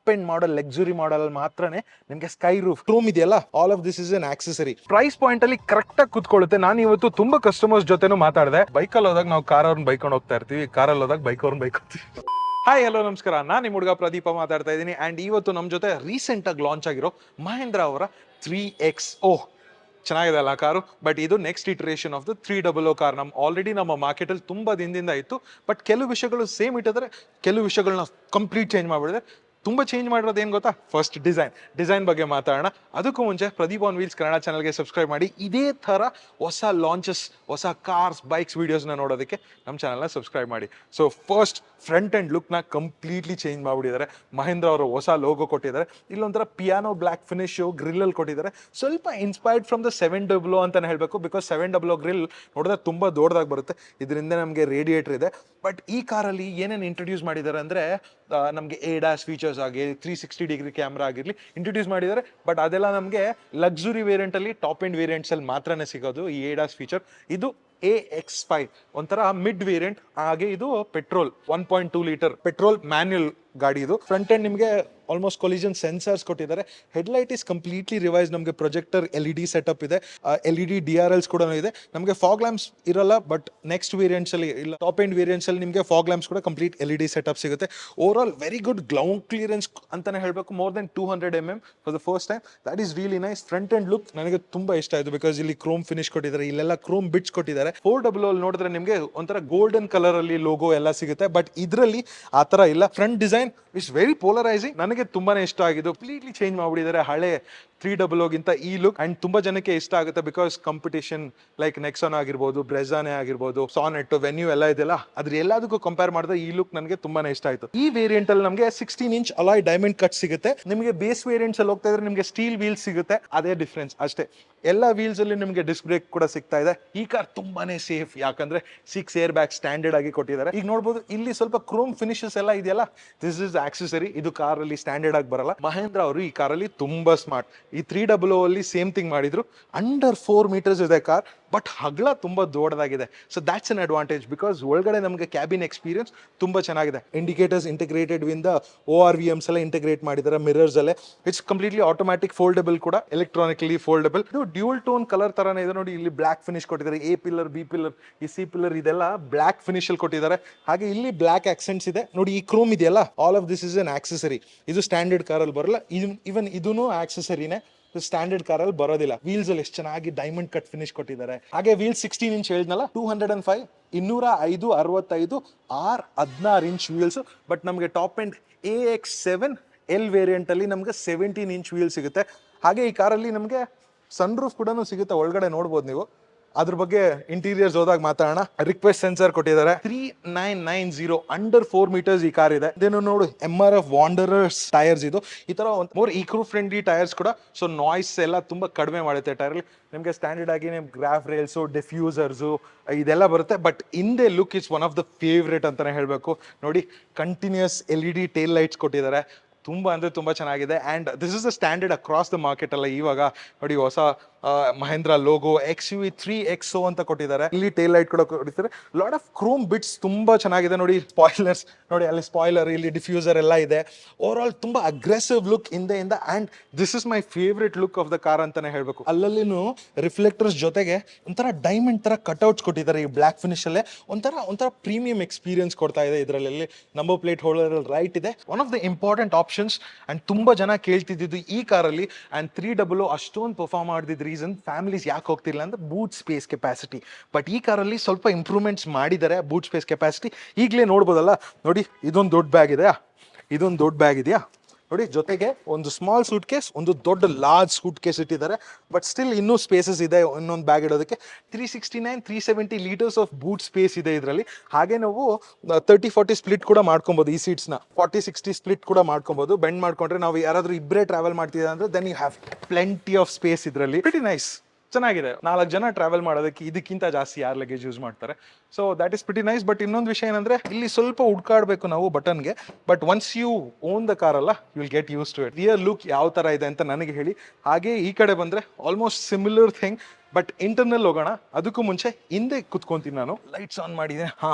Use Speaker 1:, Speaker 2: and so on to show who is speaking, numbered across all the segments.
Speaker 1: Top end model luxury model ಮಾತ್ರನೇ ನಿಮಗೆ sky room ಇದೆಯಲ್ಲ, all of this is an accessory. Price point ಅಲ್ಲಿ correct ಆಗಿ ಕುತ್ಕೊಳ್ಳುತ್ತೆ. ನಾನು ಇವತ್ತು ತುಂಬಾ ಕಸ್ಟಮರ್ಸ್ ಜೊತೆನೂ ಮಾತಾಡಿದೆ. ಬೈಕಲ್ಲಿ ಹೋದಾಗ ನಾವು ಕಾರ್ ಅವ್ರನ್ನ ಬೈಕೊಂಡು ಹೋಗ್ತಾ ಇರ್ತೀವಿ, ಕಾರಲ್ಲಿ ಹೋದಾಗ ಬೈಕ್ ಅವ್ರನ್ನ ಬೈಕೋತೀವಿ. ಹಾಯ್ ಹಲೋ ನಮಸ್ಕಾರ, ನಾನು ನಿಮ್ಮ ಹುಡುಗ ಪ್ರದೀಪ ಮಾತಾಡ್ತಾ ಇದ್ದೀನಿ. ಆ್ಯಂಡ್ ಇವತ್ತು ನಮ್ಮ ಜೊತೆ ರೀಸೆಂಟಾಗಿ ಲಾಂಚ್ ಆಗಿರೋ ಮಹೇಂದ್ರ ಅವರ 3XO ಚೆನ್ನಾಗಿದೆ ಅಲ್ಲ ಕಾರು. ಬಟ್ ಇದು next iteration of the 300 car. Already ನಮ್ಮ ಮಾರ್ಕೆಟಲ್ಲಿ ತುಂಬ ದಿನದಿಂದ ಇತ್ತು. ಬಟ್ ಕೆಲವು ವಿಷಯಗಳು ಸೇಮ್ ಇಟ್ಟಿದ್ರೆ, ಕೆಲವು ವಿಷಯಗಳನ್ನ ಕಂಪ್ಲೀಟ್ ಚೇಂಜ್ ಮಾಡಿಬಿಡಿದೆ. ತುಂಬ ಚೇಂಜ್ ಮಾಡಿರೋದು ಏನು ಗೊತ್ತಾ? ಫಸ್ಟ್ ಡಿಸೈನ್ ಬಗ್ಗೆ ಮಾತಾಡೋಣ. ಅದಕ್ಕೂ ಮುಂಚೆ ಪ್ರದೀಪ್ ಆನ್ ವೀಲ್ಸ್ ಕನ್ನಡ ಚಾನಲ್ಗೆ ಸಬ್ಸ್ಕ್ರೈಬ್ ಮಾಡಿ. ಇದೇ ಥರ ಹೊಸ ಲಾಂಚಸ್, ಹೊಸ ಕಾರ್ಸ್, ಬೈಕ್ಸ್ ವೀಡಿಯೋಸ್ನ ನೋಡೋದಕ್ಕೆ ನಮ್ಮ ಚಾನಲ್ನ ಸಬ್ಸ್ಕ್ರೈಬ್ ಮಾಡಿ. ಸೊ ಫಸ್ಟ್ ಫ್ರಂಟ್ ಆ್ಯಂಡ್ ಲುಕ್ನ ಕಂಪ್ಲೀಟ್ಲಿ ಚೇಂಜ್ ಮಾಡಿಬಿಟ್ಟಿದ್ದಾರೆ. ಮಹೇಂದ್ರ ಅವರು ಹೊಸ ಲೋಗೋ ಕೊಟ್ಟಿದ್ದಾರೆ. ಇಲ್ಲೊಂಥರ ಪಿಯಾನೋ ಬ್ಲ್ಯಾಕ್ ಫಿನಿಶು ಗ್ರಿಲ್ಲಲ್ಲಿ ಕೊಟ್ಟಿದ್ದಾರೆ. ಸ್ವಲ್ಪ ಇನ್ಸ್ಪೈರ್ಡ್ ಫ್ರಮ್ ದ 700 ಅಂತಲೇ ಹೇಳಬೇಕು. ಬಿಕಾಸ್ 700 ಗ್ರಿಲ್ ನೋಡಿದ್ರೆ ತುಂಬ ದೊಡ್ಡದಾಗಿ ಬರುತ್ತೆ. ಇದರಿಂದ ನಮಗೆ ರೇಡಿಯೇಟರ್ ಇದೆ. ಬಟ್ ಈ ಕಾರಲ್ಲಿ ಏನೇನು ಇಂಟ್ರೊಡ್ಯೂಸ್ ಮಾಡಿದ್ದಾರೆ ಅಂದರೆ, ನಮಗೆ ADAS ಫೀಚರ್ಸ್ ಆಗಿ 360 ಡಿಗ್ರಿ ಕ್ಯಾಮ್ರಾ ಆಗಿರಲಿ ಇಂಟ್ರೊಡ್ಯೂಸ್ ಮಾಡಿದ್ದಾರೆ. ಬಟ್ ಅದೆಲ್ಲ ನಮಗೆ ಲಕ್ಸುರಿ ವೇರಿಯಂಟಲ್ಲಿ, ಟಾಪ್ ಎಂಡ್ ವೇರಿಯಂಟ್ಸಲ್ಲಿ ಮಾತ್ರನೇ ಸಿಗೋದು ಈ ADAS ಫೀಚರ್. ಇದು AX5 ಒಂಥರ ಮಿಡ್ ವೇರಿಯಂಟ್. ಹಾಗೆ ಇದು ಪೆಟ್ರೋಲ್ 1.2 ಲೀಟರ್ ಪೆಟ್ರೋಲ್ ಮ್ಯಾನ್ಯುಯಲ್ ಗಾಡಿ. ಇದು ಫ್ರಂಟ್ ಎಂಡ್ ನಿಮಗೆ ಆಲ್ಮೋಸ್ಟ್ ಕೊಲಿಷನ್ ಸೆನ್ಸರ್ಸ್ ಕೊಟ್ಟಿದ್ದಾರೆ. Headlight is completely revise. ನಮಗೆ ಪ್ರೊಜೆಕ್ಟರ್ LED ಸೆಟಪ್ ಇದೆ, LED DRLs ಕೂಡ ಇದೆ. ನಮಗೆ ಫಾಗ್ ಲ್ಯಾಂಪ್ಸ್ ಇರಲ್ಲ, ಬಟ್ ನೆಕ್ಸ್ಟ್ ವೇರಿಯಂಟ್ಸ್ ಅಲ್ಲಿ ಇಲ್ಲ, ಟಾಪ್ ಎಂಡ್ ವೇರಿಯಂಟ್ಸ್ ಅಲ್ಲಿ ನಿಮಗೆ ಫಾಗ್ ಲ್ಯಾಂಪ್ಸ್ ಕೂಡ ಕಂಪ್ಲೀಟ್ LED ಸೆಟಪ್ ಸಿಗುತ್ತೆ. Over all very good ground clearance ಅಂತಾನೆ ಹೇಳಬೇಕು. More than 200 mm for the first time. That is really nice. Front end look ನನಗೆ ತುಂಬಾ ಇಷ್ಟ ಆಯಿತು. ಬಿಕಾಸ್ ಇಲ್ಲಿ ಕ್ರೋಮ್ ಫಿನಿಶ್ ಕೊಟ್ಟಿದ್ದಾರೆ, ಇಲ್ಲೆಲ್ಲ ಕ್ರೋಮ್ ಬಿಟ್ಸ್ ಕೊಟ್ಟಿದ್ದಾರೆ. 400 ಅಲ್ಲಿ ನೋಡಿದ್ರೆ ನಿಮಗೆ ಒಂಥರ ಗೋಲ್ಡನ್ ಕಲರ್ ಅಲ್ಲಿ ಲೋಗೋ ಎಲ್ಲ ಸಿಗುತ್ತೆ. ಬಟ್ ಇದರಲ್ಲಿ ಆ ಥರ ಇಲ್ಲ. Front design is very polarising. ನನಗೆ ತುಂಬಾನೇ ಇಷ್ಟ ಆಗಿದ್ದು. ಕಂಪ್ಲೀಟ್ಲಿ ಚೇಂಜ್ ಮಾಡಿಬಿಟ್ಟಿದ್ದಾರೆ ಹಳೆ 300 ಗಿಂತ ಈ ಲುಕ್. ಅಂಡ್ ತುಂಬಾ ಜನಕ್ಕೆ ಇಷ್ಟ ಆಗುತ್ತೆ. ಬಿಕಾಸ್ ಕಾಂಪಿಟೇಷನ್ ಲೈಕ್ ನೆಕ್ಸಾನ್ ಆಗಿರ್ಬೋದು, ಬ್ರೆಜಾನೆ ಆಗಿರ್ಬೋದು, ಸಾನೆಟ್, ವೆನ್ಯೂ ಎಲ್ಲ ಇದೆಯಲ್ಲ, ಅದ್ರ ಎಲ್ಲದಕ್ಕೂ ಕಂಪೇರ್ ಮಾಡಿದ್ರೆ ಈ ಲುಕ್ ನನಗೆ ತುಂಬಾನೇ ಇಷ್ಟ ಆಯ್ತು. ಈ ವೇರಿಯಂಟ್ ಅಲ್ಲಿ ನಮಗೆ 16 ಇಂಚ್ ಅಲಾಯ್ ಡೈಮಂಡ್ ಕಟ್ ಸಿಗುತ್ತೆ. ನಿಮಗೆ ಬೇಸ್ ವೇರಿಯಂಟ್ಸ್ ಅಲ್ಲಿ ಹೋಗ್ತಾ ಇದ್ರೆ ನಿಮಗೆ ಸ್ಟೀಲ್ ವೀಲ್ಸ್ ಸಿಗುತ್ತೆ. ಅದೇ ಡಿಫ್ರೆನ್ಸ್ ಅಷ್ಟೇ. ಎಲ್ಲ ವೀಲ್ಸ್ ಅಲ್ಲಿ ನಿಮಗೆ ಡಿಸ್ಕ್ ಬ್ರೇಕ್ ಕೂಡ ಸಿಗ್ತಾ ಇದೆ. ಈ ಕಾರ್ ತುಂಬಾನೇ ಸೇಫ್, ಯಾಕಂದ್ರೆ 6 ಏರ್ ಬ್ಯಾಗ್ ಸ್ಟ್ಯಾಂಡರ್ಡ್ ಆಗಿ ಕೊಟ್ಟಿದ್ದಾರೆ. ಈಗ ನೋಡಬಹುದು ಇಲ್ಲಿ ಸ್ವಲ್ಪ ಕ್ರೋಮ್ ಫಿನಿಶಸ್ ಎಲ್ಲ ಇದೆಯಲ್ಲ, ದಿಸ್ ಇಸ್ ಆಕ್ಸೆಸರಿ. ಇದು ಕಾರ್ ಅಲ್ಲಿ ಸ್ಟ್ಯಾಂಡರ್ಡ್ ಆಗಿ ಬರಲ್ಲ. ಮಹೇಂದ್ರ ಅವರು ಈ ಕಾರಲ್ಲಿ ತುಂಬಾ ಸ್ಮಾರ್ಟ್. ಈ 300 ಅಲ್ಲಿ ಸೇಮ್ ಥಿಂಗ್ ಮಾಡಿದ್ರು. ಅಂಡರ್ 4 ಮೀಟರ್ಸ್ ಇದೆ ಕಾರ್, ಬಟ್ ಹಗ್ಲ ತುಂಬಾ ದೊಡ್ಡದಾಗಿದೆ. So that's an advantage. Because ಒಳಗಡೆ ನಮಗೆ ಕ್ಯಾಬಿನ್ ಎಕ್ಸ್ಪೀರಿಯನ್ಸ್ ತುಂಬಾ ಚೆನ್ನಾಗಿದೆ. ಇಂಡಿಕೇಟರ್ಸ್ ಇಂಟಿಗ್ರೇಟೆಡ್ ವಿಂದ ORVMs ಎಲ್ಲ ಇಂಟಿಗ್ರೇಟ್ ಮಾಡಿದ್ದಾರೆ ಮಿರರ್ಸ್ ಅಲ್ಲೇ. ಇಟ್ಸ್ ಕಂಪ್ಲೀಟ್ಲಿ ಆಟೋಮ್ಯಾಟಿಕ್ ಫೋಲ್ಡಬಲ್ ಕೂಡ, ಎಲೆಕ್ಟ್ರಾನಿಕಲಿ ಫೋಲ್ಡಬಲ್. ಇದು ಡ್ಯೂಲ್ ಟೋನ್ ಕಲರ್ ತರಾನೇ ಇದೆ ನೋಡಿ. ಇಲ್ಲಿ ಬ್ಲಾಕ್ ಫಿನಿಶ್ ಕೊಟ್ಟಿದ್ದಾರೆ. A ಪಿಲ್ಲರ್, B ಪಿಲ್ಲರ್, ಈ C ಪಿಲ್ಲರ್ ಇದೆಲ್ಲ ಬ್ಲಾಕ್ ಫಿನಿಶ್ ಅಲ್ಲಿ ಕೊಟ್ಟಿದ್ದಾರೆ. ಹಾಗೆ ಇಲ್ಲಿ ಬ್ಲಾಕ್ ಆಕ್ಸೆಂಟ್ಸ್ ಇದೆ ನೋಡಿ. ಈ ಕ್ರೋಮ್ ಇದೆಯಲ್ಲ, all of this is an accessory. ಇದು ಸ್ಟ್ಯಾಂಡರ್ಡ್ ಕಾರಲ್ಲಿ ಬರಲ್ಲ. ಇವನ್ ಇದೂ ಆಕ್ಸೆಸರಿನೇ, ಸ್ಟ್ಯಾಂಡರ್ಡ್ ಕಾರಲ್ಲಿ ಬರೋದಿಲ್ಲ. ವೀಲ್ಸ್ ಅಲ್ಲಿ ಎಷ್ಟು ಚೆನ್ನಾಗಿ ಡೈಮಂಡ್ ಕಟ್ ಫಿನಿಶ್ ಕೊಟ್ಟಿದ್ದಾರೆ. ಹಾಗೆ ವೀಲ್ 16 ಇಂಚ್ ಹೇಳಿದ್ನಲ್ಲ, 205 205 65 16 ಇಂಚ್ ವೀಲ್ಸ್. ಬಟ್ ನಮಗೆ top end AX7 L variant ಅಲ್ಲಿ ನಮಗೆ 17 ಇಂಚ್ ವೀಲ್ ಸಿಗುತ್ತೆ. ಹಾಗೆ ಈ ಕಾರಲ್ಲಿ ನಮಗೆ ಸನ್ ರೂಫ್ ಕೂಡ ಸಿಗುತ್ತೆ. ಒಳಗಡೆ ನೋಡ್ಬೋದು ನೀವು. ಅದ್ರ ಬಗ್ಗೆ ಇಂಟೀರಿಯರ್ಸ್ ಹೋದಾಗ ಮಾತಾಡೋಣ. ರಿಕ್ವೆಸ್ಟ್ ಸೆನ್ಸರ್ ಕೊಟ್ಟಿದ್ದಾರೆ. 3990 ಅಂಡರ್ 4 ಮೀಟರ್ಸ್ ಈ ಕಾರ್ ಇದೆ. ಇದೇನು ನೋಡು, MRF ವಾಂಡರರ್ಸ್ ಟೈರ್ಸ್. ಇದು ಈ ತರ ಮೋರ್ ಈಕೋ ಫ್ರೆಂಡ್ಲಿ ಟೈರ್ಸ್ ಕೂಡ. ಸೊ ನಾಯ್ಸ್ ಎಲ್ಲ ತುಂಬಾ ಕಡಿಮೆ ಮಾಡುತ್ತೆ ಟೈರ್. ನಿಮಗೆ ಸ್ಟ್ಯಾಂಡರ್ಡ್ ಆಗಿ ನಿಮ್ಗೆ ಗ್ರಾಫ್ ರೇಲ್ಸು, ಡಿಫ್ಯೂಸರ್ಸು ಇದೆಲ್ಲ ಬರುತ್ತೆ. ಬಟ್ ಹಿಂದೆ look is one of the favourite ಅಂತಾನೆ ಹೇಳಬೇಕು. ನೋಡಿ, ಕಂಟಿನ್ಯೂಸ್ LED ಟೇಲ್ ಲೈಟ್ಸ್ ಕೊಟ್ಟಿದ್ದಾರೆ. ತುಂಬ ಅಂದರೆ ತುಂಬ ಚೆನ್ನಾಗಿದೆ. And this is the standard across the market ಅಲ್ಲ. ಇವಾಗ ನೋಡಿ, ಹೊಸ ಮಹೇಂದ್ರ ಲೋಗೋ XUV 3XO ಅಂತ ಕೊಟ್ಟಿದ್ದಾರೆ. ಇಲ್ಲಿ ಟೇಲ್ ಲೈಟ್ ಕೂಡ ಕೊಟ್ಟಿದ್ದಾರೆ. ಲಾಟ್ ಆಫ್ ಕ್ರೋಮ್ ಬಿಟ್ಸ್ ತುಂಬ ಚೆನ್ನಾಗಿದೆ ನೋಡಿ. ಸ್ಪಾಯ್ಲರ್ಸ್ ನೋಡಿ, ಅಲ್ಲಿ ಸ್ಪಾಯ್ಲರ್, ಇಲ್ಲಿ ಡಿಫ್ಯೂಸರ್ ಎಲ್ಲ ಇದೆ. ಓವರ್ ಆಲ್ ತುಂಬ ಅಗ್ರೆಸಿವ್ ಲುಕ್ ಹಿಂದೆಯಿಂದ. And this is my favourite look of the car ಅಂತಾನೆ ಹೇಳಬೇಕು. ಅಲ್ಲಲ್ಲಿನೂ ರಿಫ್ಲೆಕ್ಟರ್ಸ್ ಜೊತೆಗೆ ಒಂಥರ ಡೈಮಂಡ್ ಥರ ಕಟ್ಔಟ್ಸ್ ಕೊಟ್ಟಿದ್ದಾರೆ ಈ ಬ್ಲ್ಯಾಕ್ ಫಿನಿಶಲ್ಲೇ. ಒಂಥರ ಪ್ರೀಮಿಯಂ ಎಕ್ಸ್ಪೀರಿಯನ್ಸ್ ಕೊಡ್ತಾ ಇದೆ. ಇದರಲ್ಲಿ ನಂಬರ್ ಪ್ಲೇಟ್ ಹೋಲ್ಡರ್ ರೈಟ್ ಇದೆ. One of the important options. And ತುಂಬ ಜನ ಕೇಳ್ತಿದ್ದು ಈ ಕಾರಲ್ಲಿ. ಆ್ಯಂಡ್ 300 ಅಷ್ಟೊಂದು ಪರ್ಫಾರ್ಮ್ ಮಾಡಿದ ರೀಸನ್ ಫ್ಯಾಮಿಲೀಸ್ ಯಾಕೆ ಹೋಗ್ತಿಲ್ಲ ಅಂದ್ರೆ ಬೂಟ್ ಸ್ಪೇಸ್ ಕೆಪಾಸಿಟಿ. ಬಟ್ ಈ ಕಾರಲ್ಲಿ ಸ್ವಲ್ಪ ಇಂಪ್ರೂವ್ಮೆಂಟ್ಸ್ ಮಾಡಿದ್ದಾರೆ ಬೂಟ್ ಸ್ಪೇಸ್ ಕೆಪಾಸಿಟಿ. ಈಗಲೇ ನೋಡ್ಬೋದಲ್ಲ ನೋಡಿ, ಇದೊಂದು ದೊಡ್ಡ ಬ್ಯಾಗ್ ಇದೆಯಾ ನೋಡಿ. ಜೊತೆಗೆ ಒಂದು ಸ್ಮಾಲ್ ಸೂಟ್ ಕೇಸ್, ಒಂದು ದೊಡ್ಡ ಲಾರ್ಜ್ ಸೂಟ್ ಕೇಸ್ ಇಟ್ಟಿದ್ದಾರೆ. ಬಟ್ ಸ್ಟಿಲ್ ಇನ್ನೂ ಸ್ಪೇಸಸ್ ಇದೆ ಇನ್ನೊಂದು ಬ್ಯಾಗ್ ಇಡೋದಕ್ಕೆ. 370 ಲೀಟರ್ಸ್ ಆಫ್ ಬೂಟ್ ಸ್ಪೇಸ್ ಇದೆ ಇದರಲ್ಲಿ. ಹಾಗೆ ನಾವು 30-40 ಸ್ಪ್ಲಿಟ್ ಕೂಡ ಮಾಡ್ಕೊಬೋದು. ಈ ಸೀಟ್ಸ್ನ 40-60 ಸ್ಪ್ಲಿಟ್ ಕೂಡ ಮಾಡ್ಕೊಬೋದು. ಬೆಂಡ್ ಮಾಡ್ಕೊಂಡ್ರೆ ನಾವು ಯಾರಾದರೂ ಇಬ್ಬರೇ ಟ್ರಾವೆಲ್ ಮಾಡ್ತಿದ್ದಾರೆ ಅಂದರೆ then you have plenty of space ಇದರಲ್ಲಿ. ವೆರಿ ನೈಸ್, ಚೆನ್ನಾಗಿದೆ. 4 ಜನ ಟ್ರಾವೆಲ್ ಮಾಡೋದಕ್ಕೆ ಇದಕ್ಕಿಂತ ಜಾಸ್ತಿ ಯಾರು ಲಗೇಜ್ ಯೂಸ್ ಮಾಡ್ತಾರೆ. So that is pretty nice. But ಇನ್ನೊಂದು ವಿಷಯ ಏನಂದ್ರೆ, ಇಲ್ಲಿ ಸ್ವಲ್ಪ ಹುಡ್ಕಾಡ್ಬೇಕು ನಾವು ಬಟನ್ಗೆ. But once you own the car ಅಲ್ಲ, you will get use to it. Real look ಯಾವ ತರ ಇದೆ ಅಂತ ನನಗೆ ಹೇಳಿ. ಹಾಗೆ ಈ ಕಡೆ ಬಂದ್ರೆ almost similar thing. But internal ಹೋಗೋಣ. ಅದಕ್ಕೂ ಮುಂಚೆ ಹಿಂದೆ ಕುತ್ಕೊಂತೀನಿ ನಾನು. ಲೈಟ್ಸ್ ಆನ್ ಮಾಡಿದೆ.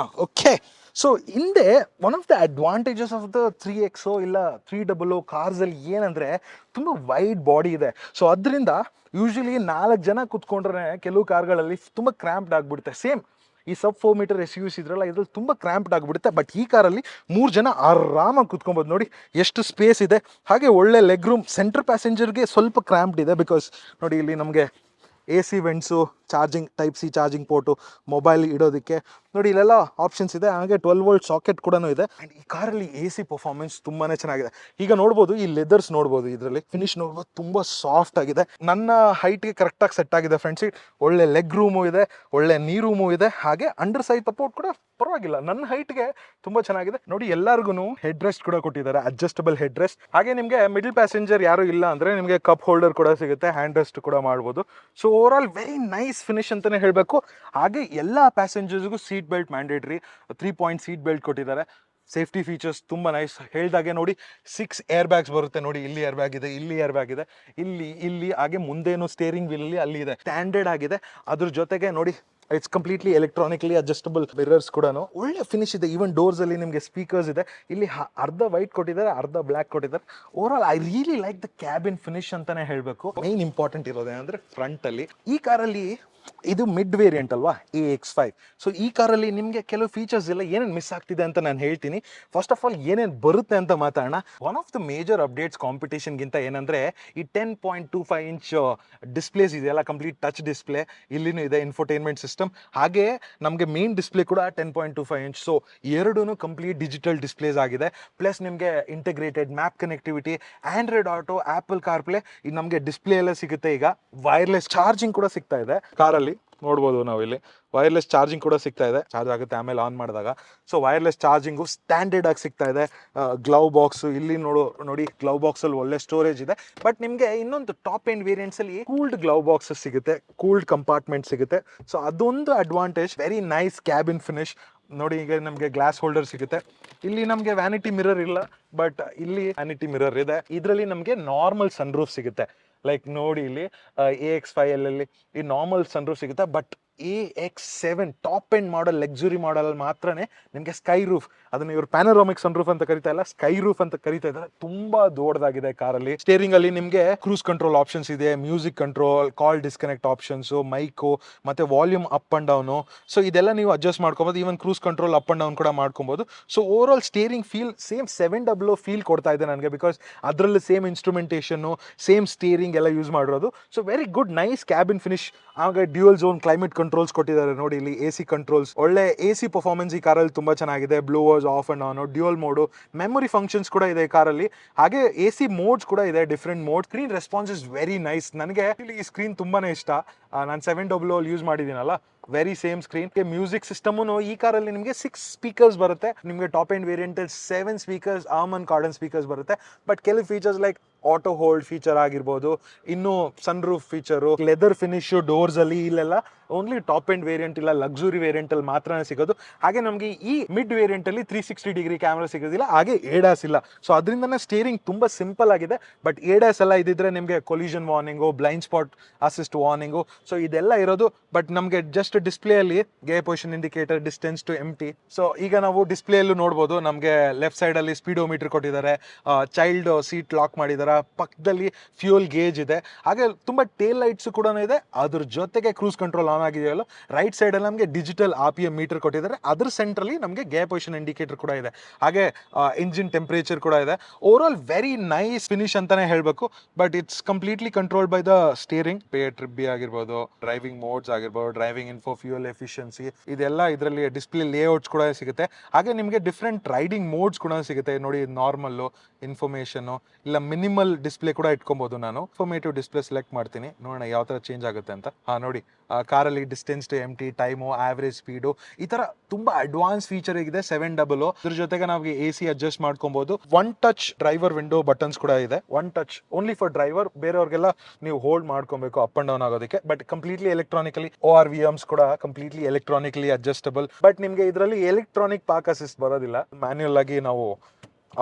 Speaker 1: ಓಕೆ. ಸೊ ಹಿಂದೆ one of the advantages of the 3X ಇಲ್ಲ 300 ಕಾರ್ಸಲ್ಲಿ ಏನಂದರೆ ತುಂಬ ವೈಡ್ ಬಾಡಿ ಇದೆ. ಸೊ ಅದರಿಂದ ಯೂಶ್ವಲಿ 4 ಜನ ಕೂತ್ಕೊಂಡ್ರೆ ಕೆಲವು ಕಾರ್ಗಳಲ್ಲಿ ತುಂಬ ಕ್ರ್ಯಾಂಪ್ಡ್ ಆಗಿಬಿಡುತ್ತೆ. ಸೇಮ್ ಈ ಸಬ್ 4 ಮೀಟರ್ SUVs ಇದ್ರಲ್ಲ ಇದ್ರಲ್ಲಿ ತುಂಬ ಕ್ರ್ಯಾಂಪ್ಡ್ ಆಗಿಬಿಡುತ್ತೆ. ಬಟ್ ಈ ಕಾರಲ್ಲಿ 3 ಜನ ಆರಾಮಾಗಿ ಕೂತ್ಕೊಬೋದು. ನೋಡಿ ಎಷ್ಟು ಸ್ಪೇಸ್ ಇದೆ, ಹಾಗೆ ಒಳ್ಳೆ ಲೆಗ್ ರೂಮ್. ಸೆಂಟ್ರ್ ಪ್ಯಾಸೆಂಜರ್ಗೆ ಸ್ವಲ್ಪ ಕ್ರ್ಯಾಂಪ್ಡ್ ಇದೆ, ಬಿಕಾಸ್ ನೋಡಿ ಇಲ್ಲಿ ನಮಗೆ AC vents, charging type C charging port, mobile ಇಡೋದಕ್ಕೆ ನೋಡಿ ಇಲ್ಲೆಲ್ಲ ಆಪ್ಷನ್ಸ್ ಇದೆ. ಹಾಗೆ 12 ವೋಲ್ಟ್ ಸಾಕೆಟ್ ಕೂಡ ಇದೆ. ಆ್ಯಂಡ್ ಈ ಕಾರಲ್ಲಿ AC ಪರ್ಫಾರ್ಮೆನ್ಸ್ ತುಂಬಾ ಚೆನ್ನಾಗಿದೆ. ಈಗ ನೋಡ್ಬೋದು ಈ ಲೆದರ್ಸ್ ನೋಡ್ಬೋದು, ಇದರಲ್ಲಿ ಫಿನಿಶ್ ನೋಡ್ಬೋದು, ತುಂಬ ಸಾಫ್ಟ್ ಆಗಿದೆ. ನನ್ನ ಹೈಟ್ಗೆ ಕರೆಕ್ಟಾಗಿ ಸೆಟ್ ಆಗಿದೆ ಫ್ರೆಂಡ್ಸ್. ಒಳ್ಳೆ ಲೆಗ್ ರೂಮು ಇದೆ, ಒಳ್ಳೆ ನೀ ರೂಮು ಇದೆ, ಹಾಗೆ ಅಂಡರ್ ಸೈಡ್ ಸಪೋರ್ಟ್ ಕೂಡ ಪರವಾಗಿಲ್ಲ, ನನ್ನ ಹೈಟ್ಗೆ ತುಂಬ ಚೆನ್ನಾಗಿದೆ. ನೋಡಿ ಎಲ್ಲರಿಗೂ ಹೆಡ್ ರೆಸ್ಟ್ ಕೂಡ ಕೊಟ್ಟಿದ್ದಾರೆ, ಅಡ್ಜಸ್ಟಬಲ್ ಹೆಡ್ ರೆಸ್ಟ್. ಹಾಗೆ ನಿಮಗೆ ಮಿಡಲ್ ಪ್ಯಾಸೆಂಜರ್ ಯಾರು ಇಲ್ಲ ಅಂದರೆ ನಿಮಗೆ ಕಪ್ ಹೋಲ್ಡರ್ ಕೂಡ ಸಿಗುತ್ತೆ, ಹ್ಯಾಂಡ್ ರೆಸ್ಟ್ ಕೂಡ ಮಾಡ್ಬೋದು. So over all very nice finish ಅಂತಲೇ ಹೇಳಬೇಕು. ಹಾಗೆ ಎಲ್ಲ ಪ್ಯಾಸೆಂಜರ್ಸ್ಗೂ seat belt mandatory, 3 point seat belt ಕೊಟ್ಟಿದ್ದಾರೆ. ಸೇಫ್ಟಿ ಫೀಚರ್ಸ್ ತುಂಬ ನೈಸ್. ಹೇಳ್ದಾಗೆ ನೋಡಿ 6 ಏರ್ ಬ್ಯಾಗ್ಸ್ ಬರುತ್ತೆ. ನೋಡಿ ಇಲ್ಲಿ ಏರ್ ಬ್ಯಾಗ್ ಇದೆ, ಇಲ್ಲಿ ಏರ್ ಬ್ಯಾಗ್ ಇದೆ, ಇಲ್ಲಿ ಹಾಗೆ ಮುಂದೇನು ಸ್ಟೇರಿಂಗ್ ವೀಲಲ್ಲಿ ಅಲ್ಲಿ ಇದೆ. ಸ್ಟ್ಯಾಂಡರ್ಡ್ ಆಗಿದೆ. ಅದ್ರ ಜೊತೆಗೆ ನೋಡಿ it's completely electronically adjustable mirrors ಕೂಡ ಒಳ್ಳೆ ಫಿನಿಶ್ ಇದೆ. ಈವನ್ ಡೋರ್ಸ್ ಅಲ್ಲಿ ನಿಮಗೆ ಸ್ಪೀಕರ್ಸ್ ಇದೆ. ಇಲ್ಲಿ ಅರ್ಧ ವೈಟ್ ಕೊಟ್ಟಿದ್ದಾರೆ, ಅರ್ಧ ಬ್ಲ್ಯಾಕ್ ಕೊಟ್ಟಿದ್ದಾರೆ. Over all I really like the cabin finish ಅಂತಾನೆ ಹೇಳಬೇಕು. ಮೈನ್ ಇಂಪಾರ್ಟೆಂಟ್ ಇರೋದೇನಂದ್ರೆ ಫ್ರಂಟ್ ಅಲ್ಲಿ. ಈ ಕಾರಲ್ಲಿ ಇದು ಮಿಡ್ ವೇರಿಯಂಟ್ ಅಲ್ವಾ, AX5. ಸೊ ಈ ಕಾರಲ್ಲಿ ನಿಮಗೆ ಕೆಲವು ಫೀಚರ್ಸ್ ಎಲ್ಲ ಏನೇನು ಮಿಸ್ ಆಗ್ತಿದೆ ಅಂತ ನಾನು ಹೇಳ್ತೀನಿ. ಫಸ್ಟ್ ಆಫ್ ಆಲ್ ಏನೇನು ಬರುತ್ತೆ ಅಂತ ಮಾತಾಡೋಣ. One of the major updates ಕಾಂಪಿಟೇಷನ್ಗಿಂತ ಏನಂದರೆ ಈ 10.25 ಇಂಚ್ ಡಿಸ್ಪ್ಲೇಸ್ ಇದೆಯಲ್ಲ, ಕಂಪ್ಲೀಟ್ ಟಚ್ ಡಿಸ್ಪ್ಲೇ. ಇಲ್ಲಿನೂ ಇದೆ ಇನ್ಫೋಟೈನ್ಮೆಂಟ್ ಸಿಸ್ಟಮ್. ಹಾಗೆ ನಮಗೆ ಮೇನ್ ಡಿಸ್ಪ್ಲೇ ಕೂಡ 10.25 ಇಂಚ್. ಸೊ ಎರಡೂ ಕಂಪ್ಲೀಟ್ ಡಿಜಿಟಲ್ ಡಿಸ್ಪ್ಲೇಸ್ ಆಗಿದೆ. ಪ್ಲಸ್ ನಿಮಗೆ integrated map connectivity, Android auto, apple CarPlay, ಇದು ನಮಗೆ ಡಿಸ್ಪ್ಲೇ ಎಲ್ಲ ಸಿಗುತ್ತೆ. ಈಗ ವೈರ್ಲೆಸ್ ಚಾರ್ಜಿಂಗ್ ಕೂಡ ಸಿಗ್ತಾ ಇದೆ ಕಾರಲ್ಲಿ. ನೋಡ್ಬೋದು ನಾವು ಇಲ್ಲಿ ವೈರ್ಲೆಸ್ ಚಾರ್ಜಿಂಗ್ ಕೂಡ ಸಿಗ್ತಾ ಇದೆ. ಚಾರ್ಜ್ ಆಗುತ್ತೆ ಆಮೇಲೆ ಆನ್ ಮಾಡಿದಾಗ. ಸೊ ವೈರ್ಲೆಸ್ ಚಾರ್ಜಿಂಗು ಸ್ಟ್ಯಾಂಡರ್ಡ್ ಆಗಿ ಸಿಗ್ತಾ ಇದೆ. ಗ್ಲೌ ಬಾಕ್ಸು ಇಲ್ಲಿ ನೋಡಿ ಗ್ಲೌ ಬಾಕ್ಸಲ್ಲಿ ಒಳ್ಳೆ ಸ್ಟೋರೇಜ್ ಇದೆ. ಬಟ್ ನಿಮಗೆ ಇನ್ನೊಂದು ಟಾಪ್ ಎಂಡ್ ವೇರಿಯಂಟ್ಸಲ್ಲಿ ಕೂಲ್ಡ್ ಗ್ಲೌ ಬಾಕ್ಸಸ್ ಸಿಗುತ್ತೆ, ಕೂಲ್ಡ್ ಕಂಪಾರ್ಟ್ಮೆಂಟ್ ಸಿಗುತ್ತೆ. ಸೊ ಅದೊಂದು advantage. Very nice cabin finish. ನೋಡಿ ಈಗ ನಮಗೆ ಗ್ಲಾಸ್ ಹೋಲ್ಡರ್ ಸಿಗುತ್ತೆ. ಇಲ್ಲಿ ನಮಗೆ ವ್ಯಾನಿಟಿ ಮಿರರ್ ಇಲ್ಲ, ಬಟ್ ಇಲ್ಲಿ ವ್ಯಾನಿಟಿ ಮಿರರ್ ಇದೆ. ಇದರಲ್ಲಿ ನಮಗೆ ನಾರ್ಮಲ್ ಸನ್ರೂಫ್ ಸಿಗುತ್ತೆ. ಲೈಕ್ ನೋಡಿ ಇಲ್ಲಿ AX5 ಅಲ್ಲಿ ಈ ನಾರ್ಮಲ್ ಸನ್ರೂಫ್ ಸಿಗುತ್ತೆ. But AX7 top end model, luxury model ಮಾತ್ರನೇ ನಿಮಗೆ ಸ್ಕೈ ರೂಫ್, ಅದನ್ನ ಇವರು ಪ್ಯಾನೋರಾಮಿಕ್ ಸನ್ರೂಫ್ ಅಂತ ಕರಿತಾ ಇಲ್ಲ, ಸ್ಕೈ ರೂಫ್ ಅಂತ ಕರಿತಾ ಇದ್ದಾರೆ. ತುಂಬಾ ದೊಡ್ಡದಾಗಿದೆ ಕಾರಲ್ಲಿ. ಸ್ಟೇರಿಂಗ್ ಅಲ್ಲಿ ನಿಮಗೆ ಕ್ರೂಸ್ ಕಂಟ್ರೋಲ್ ಆಪ್ಷನ್ಸ್ ಇದೆ, music control, call disconnect options, mic, ಮತ್ತೆ volume up and down. So ಇದೆಲ್ಲ ನೀವು ಅಡ್ಜಸ್ಟ್ ಮಾಡ್ಕೋಬಹುದು. Even cruise control up and down ಕೂಡ ಮಾಡ್ಕೊಬಹುದು. So over all steering feel same 700 feel ಕೊಡ್ತಾ ಇದೆ ನನಗೆ, ಬಿಕಾಸ್ ಅದರಲ್ಲಿ ಸೇಮ್ ಇನ್ಸ್ಟ್ರೂಮೆಂಟೇಷನ್, ಸೇಮ್ ಸ್ಟೇರಿಂಗ್ ಎಲ್ಲ ಯೂಸ್ ಮಾಡಿರೋದು. So very good nice cabin finish. ಆಗ ಡ್ಯೂಯಲ್ ಝೋನ್ ಕ್ಲೈಮೇಟ್ ಕಂಟ್ರೋಲ್ಸ್ ಕೊಟ್ಟಿದ್ದಾರೆ. ನೋಡಿ ಇಲ್ಲಿ AC ಕಂಟ್ರೋಲ್ಸ್, ಒಳ್ಳೆ AC ಪರ್ಫಾರ್ಮೆನ್ಸ್ ಈ ಕಾರಲ್ಲಿ ತುಂಬಾ ಚೆನ್ನಾಗಿದೆ. Blowers off and on, dual mode, memory functions ಕೂಡ ಇದೆ ಈ ಕಾರಲ್ಲಿ. ಹಾಗೆ AC ಮೋಡ್ಸ್ ಕೂಡ ಇದೆ, different mode. Screen response is very nice. ನನಗೆ ಈ ಸ್ಕ್ರೀನ್ ತುಂಬಾನೇ ಇಷ್ಟ. ನಾನು 700 ಯೂಸ್ ಮಾಡಿದ್ದೀನಲ್ಲ, very same screen. Music system ಈ ಕಾರಲ್ಲಿ ನಿಮಗೆ 6 ಸ್ಪೀಕರ್ಸ್ ಬರುತ್ತೆ. ನಿಮಗೆ top end variant 7 speakers, Harman Kardon speakers ಬರುತ್ತೆ. ಬಟ್ ಕೆಲವು features like auto hold feature ಆಗಿರ್ಬೋದು, ಇನ್ನು sun roof feature, leather finish doors ಅಲ್ಲಿ ಇಲ್ಲೆಲ್ಲ ಓನ್ಲಿ ಟಾಪ್ ಎಂಡ್ ವೇರಿಯಂಟ್ ಇಲ್ಲ, ಲಕ್ಸುರಿ ವೇರಿಯಂಟ್ ಅಲ್ಲಿ ಮಾತ್ರನೇ ಸಿಗೋದು. ಹಾಗೆ ನಮಗೆ ಈ ಮಿಡ್ ವೇರಿಯಂಟ್ ಅಲ್ಲಿ 360 ಡಿಗ್ರಿ ಕ್ಯಾಮ್ರಾ ಸಿಗೋದಿಲ್ಲ, ಹಾಗೆ ADAS ಇಲ್ಲ. ಸೊ ಅದರಿಂದನೇ ಸ್ಟೇರಿಂಗ್ ತುಂಬಾ ಸಿಂಪಲ್ ಆಗಿದೆ. ಬಟ್ ADAS ಎಲ್ಲ ಇದಿದ್ರೆ ನಿಮಗೆ collision warning, blind spot assist warning, so ಇದೆಲ್ಲ ಇರೋದು. ಬಟ್ ನಮಗೆ ಜಸ್ಟ್ ಡಿಸ್ಪ್ಲೇ ಅಲ್ಲಿ gear position indicator, distance to empty. So ಈಗ ನಾವು ಡಿಸ್ಪ್ಲೇ ಅಲ್ಲೂ ನೋಡ್ಬೋದು, ನಮಗೆ ಲೆಫ್ಟ್ ಸೈಡ್ ಅಲ್ಲಿ ಸ್ಪೀಡೋಮೀಟರ್ ಕೊಟ್ಟಿದ್ದಾರೆ, ಚೈಲ್ಡ್ ಸೀಟ್ ಲಾಕ್ ಮಾಡಿದ್ದಾರೆ, ಪಕ್ಕದಲ್ಲಿ ಫ್ಯೂಯಲ್ ಗೇಜ್ ಇದೆ, ಹಾಗೆ ತುಂಬಾ ಟೇಲ್ ಲೈಟ್ಸ್ ಕೂಡ ಇದೆ. ಅದ್ರ ಜೊತೆಗೆ ಕ್ರೂಸ್ ಕಂಟ್ರೋಲ್ ಆನ್ ಆಗಿದೆಯಲ್ಲ. ರೈಟ್ ಸೈಡ್ ಅಲ್ಲಿ ನಮಗೆ ಡಿಜಿಟಲ್ RPM ಮೀಟರ್ ಕೊಟ್ಟಿದ್ದಾರೆ. ಅದ್ರ ಸೆಂಟ್ರಲ್ಲಿ ನಮಗೆ ಗೇರ್ ಪೊಸಿಷನ್ ಇಂಡಿಕೇಟರ್ ಕೂಡ ಇದೆ, ಹಾಗೆ ಇಂಜಿನ್ ಟೆಂಪರೇಚರ್ ಕೂಡ ಇದೆ. Over all very nice finish ಅಂತಾನೆ ಹೇಳಬೇಕು. But it's completely control by the steering. Pay trip B ಆಗಿರ್ಬೋದು, ಡ್ರೈವಿಂಗ್ ಮೋಡ್ಸ್ ಆಗಿರ್ಬೋದು, ಡ್ರೈವಿಂಗ್ ಇನ್ಫೋ, ಫ್ಯೂಯಲ್ ಎಫಿಷಿಯನ್ಸಿ, ಇದೆಲ್ಲ ಇದರಲ್ಲಿ ಡಿಸ್ಪ್ಲೇ ಲೇಔಟ್ಸ್ ಕೂಡ ಸಿಗುತ್ತೆ. ಹಾಗೆ ನಿಮಗೆ ಡಿಫ್ರೆಂಟ್ ರೈಡಿಂಗ್ ಮೋಡ್ಸ್ ಕೂಡ ಸಿಗುತ್ತೆ. ನೋಡಿ ನಾರ್ಮಲ್ಲು, ಇನ್ಫಾರ್ಮೇಷನ್, ಇಲ್ಲ ಮಿನಿಮಲ್ ಡಿಸ್ಪ್ಲೇ ಕೂಡ ಇಟ್ಕೊಬಹುದು. ನಾನು ಇನ್ಫಾರ್ಮೇಟಿವ್ ಡಿಸ್ಪ್ಲೇ ಸೆಲೆಕ್ಟ್ ಮಾಡ್ತೀನಿ, ನೋಡೋಣ ಯಾವ ತರ ಚೇಂಜ್ ಆಗುತ್ತೆ ಅಂತ. ನೋಡಿ ಕಾರಲ್ಲಿ distance to empty, time, average speed, ಈ ತರ ತುಂಬಾ ಅಡ್ವಾನ್ಸ್ ಫೀಚರ್ ಇದೆ 700. ಇದ್ರ ಜೊತೆಗೆ ನಾವು AC ಅಡ್ಜಸ್ಟ್ ಮಾಡ್ಕೊಬಹುದು. One touch driver window buttons ಕೂಡ ಇದೆ. One touch only for driver, ಬೇರೆಯವ್ರಿಗೆಲ್ಲ ನೀವು ಹೋಲ್ಡ್ ಮಾಡ್ಕೊಬೇಕು ಅಪ್ ಅಂಡ್ ಡೌನ್ ಆಗೋದಕ್ಕೆ. ಬಟ್ ಕಂಪ್ಲೀಟ್ಲಿ ಎಲೆಕ್ಟ್ರಾನಿಕಲಿ, ORVMs ಕೂಡ ಕಂಪ್ಲೀಟ್ಲಿ ಎಲೆಕ್ಟ್ರಾನಿಕಲಿ ಅಡ್ಜಸ್ಟಬಲ್. ಬಟ್ ನಿಮಗೆ ಇದರಲ್ಲಿ ಎಲೆಕ್ಟ್ರಾನಿಕ್ ಪಾರ್ಕ್ ಅಸಿಸ್ಟ್ ಬರೋದಿಲ್ಲ, ಮ್ಯಾನ್ಯುಯಲ್ ಆಗಿ ನಾವು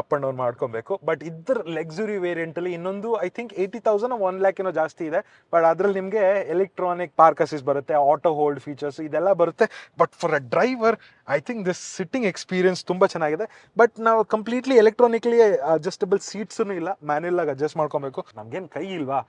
Speaker 1: ಅಪ್ ಅಂಡ್ ಡೌನ್ ಮಾಡ್ಕೊಬೇಕು. ಬಟ್ ಇದ್ರ ಲಕ್ಸುರಿ ವೇರಿಯಂಟ್ ಅಲ್ಲಿ ಇನ್ನೊಂದು ಐ ಥಿಂಕ್ 80,000 1 lakh ಏನೋ ಜಾಸ್ತಿ ಇದೆ. ಬಟ್ ಅದ್ರಲ್ಲಿ ನಿಮಗೆ ಎಲೆಕ್ಟ್ರಾನಿಕ್ ಪಾರ್ಕ್ ಅಸಿಸ್ಟ್ ಬರುತ್ತೆ, ಆಟೋ ಹೋಲ್ಡ್ ಫೀಚರ್ಸ್ ಇದೆಲ್ಲ ಬರುತ್ತೆ. But for a driver I think this sitting experience ತುಂಬ ಚೆನ್ನಾಗಿದೆ. ಬಟ್ ನಾವು ಕಂಪ್ಲೀಟ್ಲಿ ಎಲೆಕ್ಟ್ರಾನಿಕ್ಲಿ ಅಡ್ಜಸ್ಟಬಲ್ ಸೀಟ್ಸೂ ಇಲ್ಲ, ಮ್ಯಾನ್ಯಲ್ ಆಗಿ ಅಡ್ಜಸ್ಟ್ ಮಾಡ್ಕೊಬೇಕು. ನಮ್ಗೇನು ಕೈ ಇಲ್ವಾ,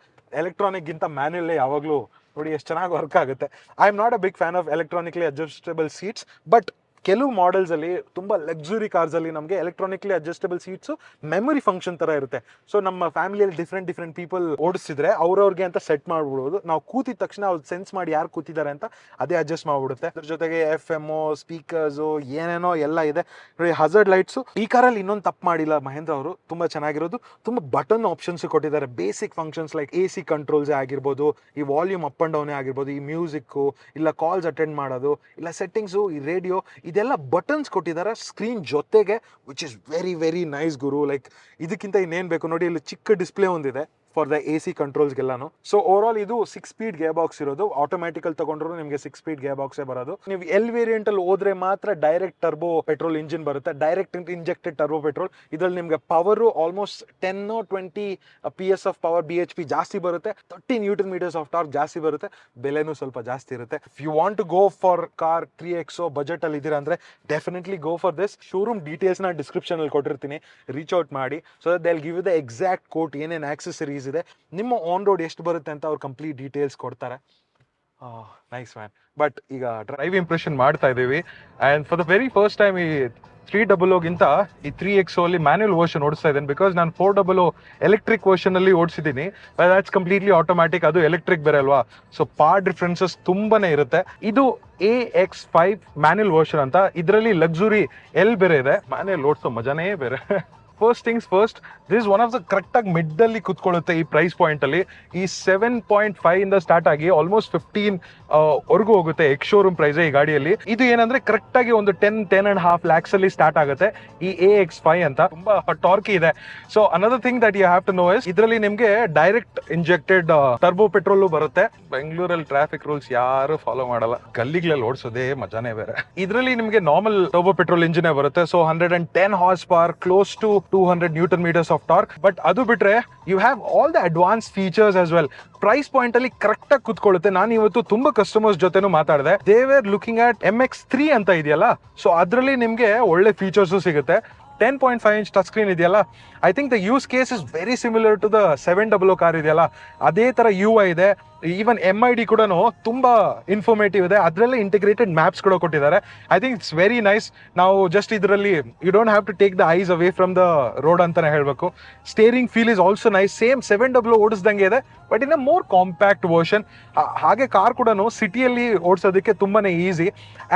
Speaker 1: ಎಲೆಕ್ಟ್ರಾನಿಕ್ ಗಿಂತ ಮ್ಯಾನ್ಯಲ್ಲೇ ಯಾವಾಗಲೂ ನೋಡಿ ಎಷ್ಟು ಚೆನ್ನಾಗಿ ವರ್ಕ್ ಆಗುತ್ತೆ. I am not a big fan of electronically adjustable seats, but ಕೆಲವು ಮಾಡೆಲ್ಸ್ ಅಲ್ಲಿ ತುಂಬಾ ಲಕ್ಸುರಿ ಕಾರ್ಸ್ ಅಲ್ಲಿ ನಮಗೆ electronically adjustable seats memory function ತರ ಇರುತ್ತೆ. ಸೊ ನಮ್ಮ ಫ್ಯಾಮಿಲಿಯಲ್ಲಿ ಡಿಫ್ರೆಂಟ್ ಪೀಪಲ್ ಓಡಿಸಿದ್ರೆ ಅವ್ರವ್ರಿಗೆ ಅಂತ ಸೆಟ್ ಮಾಡ್ಬಿಡೋದು. ನಾವು ಕೂತಿದ ತಕ್ಷಣ ಅವ್ರು ಸೆನ್ಸ್ ಮಾಡಿ ಯಾರು ಕೂತಿದ್ದಾರೆ ಅಂತ ಅದೇ ಅಡ್ಜಸ್ಟ್ ಮಾಡ್ಬಿಡುತ್ತೆ. ಅದ್ರ ಜೊತೆಗೆ FM ಸ್ಪೀಕರ್ಸ್ ಏನೇನೋ ಎಲ್ಲ ಇದೆ ನೋಡಿ. ಹಜರ್ಡ್ ಲೈಟ್ಸ್ ಈ ಕಾರಲ್ಲಿ ಇನ್ನೊಂದು ತಪ್ಪು ಮಾಡಿಲ್ಲ ಮಹೇಂದ್ರ ಅವರು, ತುಂಬಾ ಚೆನ್ನಾಗಿರೋದು. ತುಂಬಾ ಬಟನ್ ಆಪ್ಷನ್ಸ್ ಕೊಟ್ಟಿದ್ದಾರೆ. Basic functions like AC controls ಆಗಿರ್ಬೋದು, ಈ ವಾಲ್ಯೂಮ್ ಅಪ್ ಅಂಡ್ ಡೌನ್ ಆಗಿರ್ಬೋದು, ಈ ಮ್ಯೂಸಿಕ್ ಇಲ್ಲ ಕಾಲ್ಸ್ ಅಟೆಂಡ್ ಮಾಡೋದು ಇಲ್ಲ ಸೆಟ್ಟಿಂಗ್ಸು, ಈ ರೇಡಿಯೋ, ಇದೆಲ್ಲ ಬಟನ್ಸ್ ಕೊಟ್ಟಿದ್ದಾರೆ ಸ್ಕ್ರೀನ್ ಜೊತೆಗೆ, ವಿಚ್ ಇಸ್ ವೆರಿ ನೈಸ್ ಗುರು. ಲೈಕ್ ಇದಕ್ಕಿಂತ ಇನ್ನೇನು ಬೇಕು ನೋಡಿ. ಇಲ್ಲಿ ಚಿಕ್ಕ ಡಿಸ್ಪ್ಲೇ ಒಂದಿದೆ ಫಾರ್ ದ AC ಕಂಟ್ರೋಲ್ಸ್ಗೆಲ್ಲಾನು. ಸೊ ಓವರ್ ಆಲ್ ಇದು 6 ಸ್ಪೀಡ್ ಗೇರ್ ಬಾಕ್ಸ್ ಇರೋದು. ಆಟೋಮ್ಯಾಟಿಕಲ್ ತಗೊಂಡ್ರು ನಿಮಗೆ 6 ಸ್ಪೀಡ್ ಗೇರ್ ಬಾಕ್ಸೇ ಬರೋದು. ನೀವು L ವೇರಿಯಂಟ್ ಅಲ್ಲಿ ಹೋದ್ರೆ ಮಾತ್ರ ಡೈರೆಕ್ಟ್ ಟರ್ಬೋ ಪೆಟ್ರೋಲ್ ಇಂಜಿನ್ ಬರುತ್ತೆ, ಡೈರೆಕ್ಟ್ ಇಂಜೆಕ್ಟೆಡ್ ಟರ್ಬೋ ಪೆಟ್ರೋಲ್. ಇದ್ರಲ್ಲಿ ನಿಮಗೆ power almost 10-20 PS of power BHP ಜಾಸ್ತಿ ಬರುತ್ತೆ, 30 Nm ಆಫ್ ಟಾರ್ಕ್ ಜಾಸ್ತಿ ಬರುತ್ತೆ, ಬೆಲೆನೂ ಸ್ವಲ್ಪ ಜಾಸ್ತಿ ಇರುತ್ತೆ. If you want to go for car 3XO budget ಅಲ್ಲಿ ಇದ್ದೀರಾ ಅಂದ್ರೆ definitely go for this. Showroom details ನ ಡಿಸ್ಕ್ರಿಪ್ಷನ್ ಅಲ್ಲಿ ಕೊಟ್ಟಿರ್ತೀನಿ, ರೀಚ್ ಔಟ್ ಮಾಡಿ. So that they will give you the exact quote, ಏನೇನು ಆಕ್ಸೆಸರೀಸ್ ಇದೆ, ನಿಮ್ಮ ಆನ್ ರೋಡ್ ಎಷ್ಟು ಬರುತ್ತೆ ಅಂತ ಅವ್ರು ಕಂಪ್ಲೀಟ್ ಡೀಟೇಲ್ಸ್ ಕೊಡ್ತಾರೆ. Nice man. ಬಟ್ ಈಗ ಡ್ರೈವ್ ಇಂಪ್ರೆಷನ್ ಮಾಡ್ತಾ ಇದೀವಿ and for the very first time ಈ 300 ಗಿಂತ ಈ 3XO ಅಲ್ಲಿ ಮ್ಯಾನ್ಯಲ್ ವರ್ಷನ್ ಓಡಿಸ್ತಾ ಇದ್ದೇನೆ. ಬಿಕಾಸ್ ನಾನು 400 ಎಲೆಕ್ಟ್ರಿಕ್ ವರ್ಷನ್ ಅಲ್ಲಿ ಓಡಿಸಿದ್ದೀನಿ, ದಟ್ಸ್ ಕಂಪ್ಲೀಟ್ಲಿ ಆಟೋಮ್ಯಾಟಿಕ್, ಅದು ಎಲೆಕ್ಟ್ರಿಕ್ ಬೇರೆ ಅಲ್ವಾ. ಸೊ ಪಾರ್ಟ್ ಡಿಫ್ರೆನ್ಸಸ್ ತುಂಬಾನೇ ಇರುತ್ತೆ. ಇದು AX5 ಮ್ಯಾನ್ಯಲ್ ವರ್ಷನ್ ಅಂತ, ಇದರಲ್ಲಿ ಲಕ್ಸುರಿ L ಬೇರೆ ಇದೆ. ಮ್ಯಾನ್ಯಲ್ ಓಡಿಸೋ ಮಜಾನೇ ಬೇರೆ. First things first, this one of the correct ಆಗಿ ಮಿಡ್ ಅಲ್ಲಿ ಕುತ್ಕೊಳ್ಳುತ್ತೆ ಈ ಪ್ರೈಸ್ ಪಾಯಿಂಟ್ ಅಲ್ಲಿ. ಈ 7.5 ಇಂದ ಸ್ಟಾರ್ಟ್ ಆಗಿ ಆಲ್ಮೋಸ್ಟ್ 15 ವರ್ಗೂ ಹೋಗುತ್ತೆ ಎಕ್ಸ್ ಶೋರೂಮ್ ಪ್ರೈಸ್ ಈ ಗಾಡಿಯಲ್ಲಿ. ಇದು ಏನಂದ್ರೆ ಕರೆಕ್ಟ್ ಆಗಿ ಒಂದು 10.5 lakhs ಅಲ್ಲಿ ಸ್ಟಾರ್ಟ್ ಆಗುತ್ತೆ ಈ AX5 ಅಂತ. ತುಂಬಾ ಟಾರ್ಕಿ ಇದೆ. So another thing that you have to know is, ಇದರಲ್ಲಿ ನಿಮ್ಗೆ ಡೈರೆಕ್ಟ್ ಇಂಜೆಕ್ಟೆಡ್ ಟರ್ಬೋ ಪೆಟ್ರೋಲ್ ಬರುತ್ತೆ. ಬೆಂಗಳೂರಲ್ಲಿ ಟ್ರಾಫಿಕ್ ರೂಲ್ಸ್ ಯಾರು ಫಾಲೋ ಮಾಡಲ್ಲ, ಗಲ್ಲಿಗಳಲ್ಲಿ ಓಡಿಸೋದೇ ಮಜಾನೇ ಬೇರೆ. ಇದರಲ್ಲಿ ನಿಮ್ಗೆ ನಾರ್ಮಲ್ ಟರ್ಬೋ ಪೆಟ್ರೋಲ್ ಇಂಜಿನ್ ಬರುತ್ತೆ. So 110 horse power, close to 200 Nm of torque. But ಅದು ಬಿಟ್ರೆ you have all the advance features as well. Price point ಅಲ್ಲಿ ಕರೆಕ್ಟ್ ಆಗಿ ಕುತ್ಕೊಳ್ಳುತ್ತೆ. ನಾನು ಇವತ್ತು ತುಂಬಾ ಕಸ್ಟಮರ್ಸ್ ಜೊತೆನೂ ಮಾತಾಡಿದೆ. They were looking at MX3 ಅಂತ ಇದೆಯಲ್ಲ, ಸೊ ಅದರಲ್ಲಿ ನಿಮ್ಗೆ ಒಳ್ಳೆ ಫೀಚರ್ಸ್ ಸಿಗುತ್ತೆ. 10.5 inch ಟಚ್ ಸ್ಕ್ರೀನ್ ಇದೆಯಲ್ಲ, I think the use case is very similar to the 700 car ಇದೆಯಲ್ಲ, ಅದೇ ತರ UI ಇದೆ. ಈವನ್ MID ಕೂಡ ತುಂಬಾ ಇನ್ಫಾರ್ಮೇಟಿವ್ ಇದೆ. ಅದರಲ್ಲೇ ಇಂಟಿಗ್ರೇಟೆಡ್ ಮ್ಯಾಪ್ಸ್ ಕೂಡ ಕೊಟ್ಟಿದ್ದಾರೆ. I think it's very nice. ನಾವು ಜಸ್ಟ್ ಇದರಲ್ಲಿ you don't have to take the eyes away from the road ಅಂತಾನೆ ಹೇಳ್ಬೇಕು. Steering feel is also nice, same 700 ಓಡಿಸ್ದಂಗೆ ಇದೆ, but in a more compact version. ಹಾಗೆ car ಕೂಡ ಸಿಟಿಯಲ್ಲಿ ಓಡಿಸೋದಕ್ಕೆ ತುಂಬಾನೇ ಈಸಿ.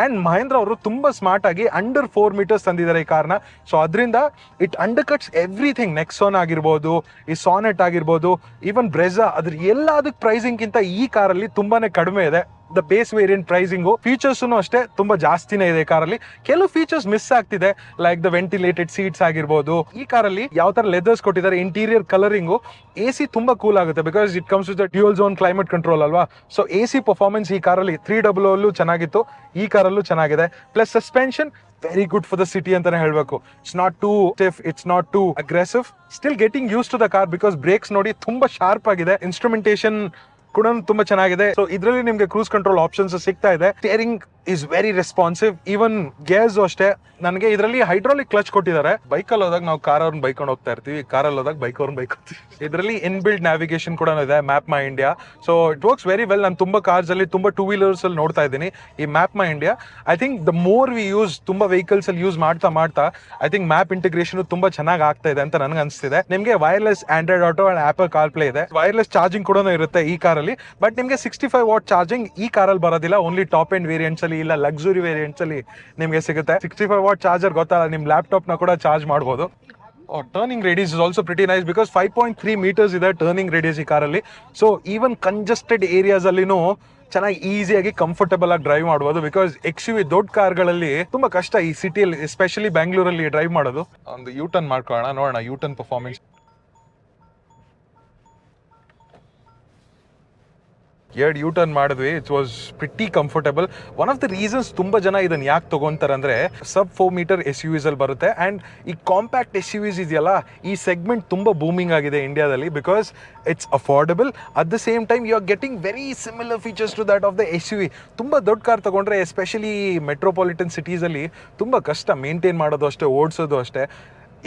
Speaker 1: ಅಂಡ್ ಮಹೇಂದ್ರ ಅವರು ತುಂಬಾ ಸ್ಮಾರ್ಟ್ ಆಗಿ ಅಂಡರ್ 4 meters ತಂದಿದ್ದಾರೆ ಈ ಕಾರ್ನ. ಸೊ ಅದರಿಂದ it under cuts everything. Nexon ಆಗಿರ್ಬೋದು, ಈ ಸಾನೆಟ್ ಆಗಿರ್ಬೋದು, ಈವನ್ ಬ್ರೆಜಾ, ಅದ್ರ ಎಲ್ಲದಕ್ಕೆ ಪ್ರೈಸಿಂಗ್ ಗಿಂತ ಈ ಕಾರಲ್ಲಿ ತುಂಬಾನೇ ಕಡಿಮೆ ಇದೆ. The base variant pricing, features ಅಷ್ಟೇ ತುಂಬಾ ಜಾಸ್ತಿನೇ ಇದೆ. ಕಾರಲ್ಲಿ ಕೆಲವು ಫೀಚರ್ಸ್ ಮಿಸ್ ಆಗ್ತಿದೆ, ಲೈಕ್ ದ ವೆಂಟಿಲೇಟೆಡ್ ಸೀಟ್ಸ್ ಆಗಿರ್ಬೋದು. ಈ ಕಾರಲ್ಲಿ ಯಾವ ತರ ಲೆದರ್ಸ್ ಕೊಟ್ಟಿದ್ದಾರೆ, ಇಂಟೀರಿಯರ್ ಕಲರಿಂಗು, AC ತುಂಬಾ ಕೂಲ್ ಆಗುತ್ತೆ because it comes with dual zone climate control ಅಲ್ವಾ. ಸೊ AC ಪರ್ಫಾರ್ಮೆನ್ಸ್ ಈ ಕಾರಲ್ಲಿ 300 ಅಲ್ಲೂ ಚೆನ್ನಾಗಿತ್ತು, ಈ ಕಾರಲ್ಲೂ ಚೆನ್ನಾಗಿದೆ. Plus suspension very good for the city ಅಂತಾನೆ ಹೇಳ್ಬೇಕು. It's not too stiff, it's not two aggressive. Still getting use to the car because brakes ನೋಡಿ ತುಂಬಾ ಶಾರ್ಪ್ ಆಗಿದೆ. ಇನ್ಸ್ಟ್ರುಮೆಂಟೇಷನ್ ಕೂಡ ತುಂಬಾ ಚೆನ್ನಾಗಿದೆ. ಸೊ ಇದರಲ್ಲಿ ನಿಮ್ಗೆ ಕ್ರೂಸ್ ಕಂಟ್ರೋಲ್ ಆಪ್ಷನ್ಸ್ ಸಿಗ್ತಾ ಇದೆ. Steering is very responsive. Even gears ಅಷ್ಟೇ. ನನಗೆ ಇದರಲ್ಲಿ ಹೈಡ್ರಾಲಿಕ್ ಕ್ಲಚ್ ಕೊಟ್ಟಿದ್ದಾರೆ. ಬೈಕಲ್ಲಿ ಹೋದಾಗ ನಾವು ಕಾರ್ ಅವ್ರನ್ನ ಬೈಕೊಂಡು ಹೋಗ್ತಾ ಇರ್ತೀವಿ, ಕಾರಲ್ಲಿ ಹೋದಾಗ ಬೈಕ್ ಅವ್ರನ್ನ ಬೈಕೋತೀವಿ. ಇದರಲ್ಲಿ ಇನ್ಬಿಲ್ಡ್ ನ್ಯಾವಿಗೇಷನ್ ಕೂಡ ಇದೆ, map my India. So it works very well. ನಾನು ತುಂಬಾ ಕಾರ್ಸ್ ಅಲ್ಲಿ, ತುಂಬಾ 2 wheelers ಅಲ್ಲಿ ನೋಡ್ತಾ ಇದ್ದೀನಿ ಈ map my India. I think the more we use, ತುಂಬಾ ವೆಹಿಕಲ್ಸ್ ಅಲ್ಲಿ ಯೂಸ್ ಮಾಡ್ತಾ ಐ ಥಿಂಕ್ ಮ್ಯಾಪ್ ಇಂಟಿಗ್ರೇಷನ್ ತುಂಬಾ ಚೆನ್ನಾಗಿ ಆಗ್ತಾ ಇದೆ ಅಂತ ನನಗೆ ಅನಿಸ್ತಿದೆ. ನಿಮಗೆ wireless Android auto and apple car play ಇದೆ. ವೈರ್ಲೆಸ್ ಚಾರ್ಜಿಂಗ್ ಕೂಡ ಇರುತ್ತೆ ಈ ಕಾರಲ್ಲಿ. ಬಟ್ ನಿಮಗೆ 65 watt ಚಾರ್ಜಿಂಗ್ ಈ ಕಾರಲ್ಲಿ ಬರೋದಿಲ್ಲ. ಓನ್ಲಿ ಟಾಪ್ ಎಂಡ್ ವೇರಿಯಂಟ್ಸ್ ಅಲ್ಲಿ ಇಲ್ಲ ಲಕ್ಸುರಿ ವೇರಿಯಂಟ್ಸ್ ಅಲ್ಲಿ ನಿಮಗೆ ಸಿಗುತ್ತೆ. 65 watt ಚಾರ್ಜರ್ ಗೊತ್ತಲ್ಲ, ನಿಮ್ ಲ್ಯಾಪ್ಟಾಪ್ ನ ಕೂಡ ಚಾರ್ಜ್ ಮಾಡಬಹುದು. Turning radius is also pretty nice because 5.3 meters ಇದೆ ಟರ್ನಿಂಗ್ ರೇಡಿಯಸ್ ಈ ಕಾರಲ್ಲಿ. ಸೊ ಈವನ್ ಕಂಜೆಸ್ಟೆಡ್ ಏರಿಯಾಸ್ ಅಲ್ಲಿನೂ ಚೆನ್ನಾಗಿ ಈಸಿಯಾಗಿ ಕಂಫರ್ಟಬಲ್ ಆಗಿ ಡ್ರೈವ್ ಮಾಡಬಹುದು. ಬಿಕಾಸ್ XUV ದೊಡ್ಡ ಕಾರ್ಗಳಲ್ಲಿ ತುಂಬಾ ಕಷ್ಟ ಈ ಸಿಟಿಯಲ್ಲಿ, ಎಸ್ಪೆಷಲಿ ಬ್ಯಾಂಗ್ಳೂರಲ್ಲಿ ಡ್ರೈವ್ ಮಾಡೋದು. ಒಂದು ಯೂ ಟರ್ನ್ ಮಾಡ್ಕೊಳ್ಳೋಣ, ನೋಡೋಣ ಯೂ ಟರ್ನ್ ಪರ್ಫಾರ್ಮೆನ್ಸ್. ಎರಡು ಯೂ ಟರ್ನ್ ಮಾಡಿದ್ವಿ. It was pretty comfortable. One of the reasons ತುಂಬ ಜನ ಇದನ್ನು ಯಾಕೆ ತೊಗೊತಾರೆ ಸಬ್ 4 ಮೀಟರ್ SUVs ಅಲ್ಲಿ ಬರುತ್ತೆ. ಆ್ಯಂಡ್ ಈ ಕಾಂಪ್ಯಾಕ್ಟ್ SUVs ಇದೆಯಲ್ಲ, ಈ ಸೆಗ್ಮೆಂಟ್ ತುಂಬ ಬೂಮಿಂಗ್ ಆಗಿದೆ ಇಂಡಿಯಾದಲ್ಲಿ, because it's affordable. At the same time you are getting very similar features to that of the SUV. ತುಂಬ ದೊಡ್ಡ ಕಾರ್ ತೊಗೊಂಡ್ರೆ ಎಸ್ಪೆಷಲಿ ಮೆಟ್ರೋಪಾಲಿಟನ್ ಸಿಟೀಸಲ್ಲಿ ತುಂಬ ಕಷ್ಟ ಮೇಂಟೈನ್ ಮಾಡೋದು ಅಷ್ಟೇ, ಓಡಿಸೋದು ಅಷ್ಟೇ.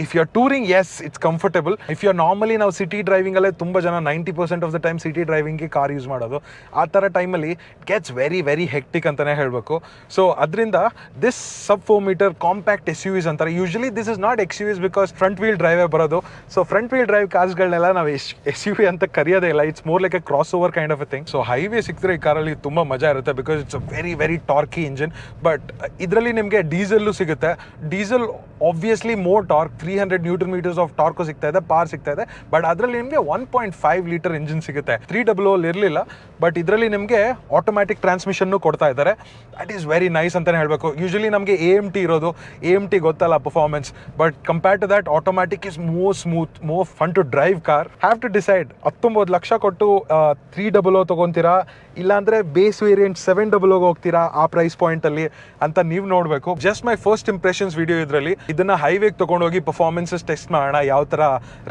Speaker 1: If you are touring, yes it's comfortable. If you are normally ನಾವು ಸಿಟಿ ಡ್ರೈವಿಂಗಲ್ಲೇ ತುಂಬ ಜನ 90% ಆಫ್ ದ ಟೈಮ್ ಸಿಟಿ ಡ್ರೈವಿಂಗ್ಗೆ ಕಾರ್ ಯೂಸ್ ಮಾಡೋದು. ಆ ಥರ ಟೈಮಲ್ಲಿ ಗೆಟ್ಸ್ ವೆರಿ ವೆರಿ ಹೆಕ್ಟಿಕ್ ಅಂತಲೇ ಹೇಳಬೇಕು. ಸೊ ಅದರಿಂದ this sub 4 metre compact SUVs ಅಂತಾರೆ. Usually this is not XUVs because front wheel ಡ್ರೈವೇ ಬರೋದು. ಸೊ ಫ್ರಂಟ್ ವೀಲ್ ಡ್ರೈವ್ ಕಾರ್ಸ್ಗಳನ್ನೆಲ್ಲ ನಾವು SUV ಅಂತ ಕರೆಯೋದೇ ಇಲ್ಲ. It's more like a crossover kind of a thing. So highway ಸಿಕ್ಕಿದ್ರೆ ಈ ಕಾರಲ್ಲಿ ತುಂಬ ಮಜಾ ಇರುತ್ತೆ, because it's a very very torquey engine. But ಇದರಲ್ಲಿ ನಿಮಗೆ ಡೀಸೆಲ್ಲು ಸಿಗುತ್ತೆ. Diesel obviously more torque, 300 newton metres of torque ಸಿಗ್ತಾ ಇದೆ, ಪಾರ್ ಸಿಗ್ತಾ ಇದೆ. ಬಟ್ ಅದರಲ್ಲಿ ನಿಮಗೆ 1.5 ಲೀಟರ್ ಇಂಜಿನ್ ಸಿಗುತ್ತೆ. 300 ಇರಲಿಲ್ಲ, ಬಟ್ ಇದರಲ್ಲಿ ನಿಮಗೆ ಆಟೋಮ್ಯಾಟಿಕ್ ಟ್ರಾನ್ಸ್ಮಿಷನ್ ಕೊಡ್ತಾ ಇದ್ದಾರೆ. ದಟ್ ಈಸ್ ವೆರಿ ನೈಸ್ ಅಂತಲೇ ಹೇಳಬೇಕು. ಯೂಶಲಿ ನಮಗೆ AMT ಇರೋದು, AMT ಗೊತ್ತಲ್ಲ performance, but compare to that automatic is more smooth, more fun to drive car. Have to decide 19 lakh ಕೊಟ್ಟು 300 ತೊಗೊತೀರಾ, ಇಲ್ಲಾಂದ್ರೆ ಬೇಸ್ ವೇರಿಯಂಟ್ 700 ಹೋಗ್ತೀರಾ ಆ ಪ್ರೈಸ್ ಪಾಯಿಂಟ್ ಅಲ್ಲಿ ಅಂತ ನೀವು ನೋಡಬೇಕು. Just my first impressions video ಇದರಲ್ಲಿ. ಇದನ್ನ ಹೈವೇಗೆ ತಗೊಂಡೋಗಿ ಪರ್ಫಾರ್ಮೆನ್ಸಸ್ ಟೆಸ್ಟ್ ಮಾಡೋಣ, ಯಾವ ತರ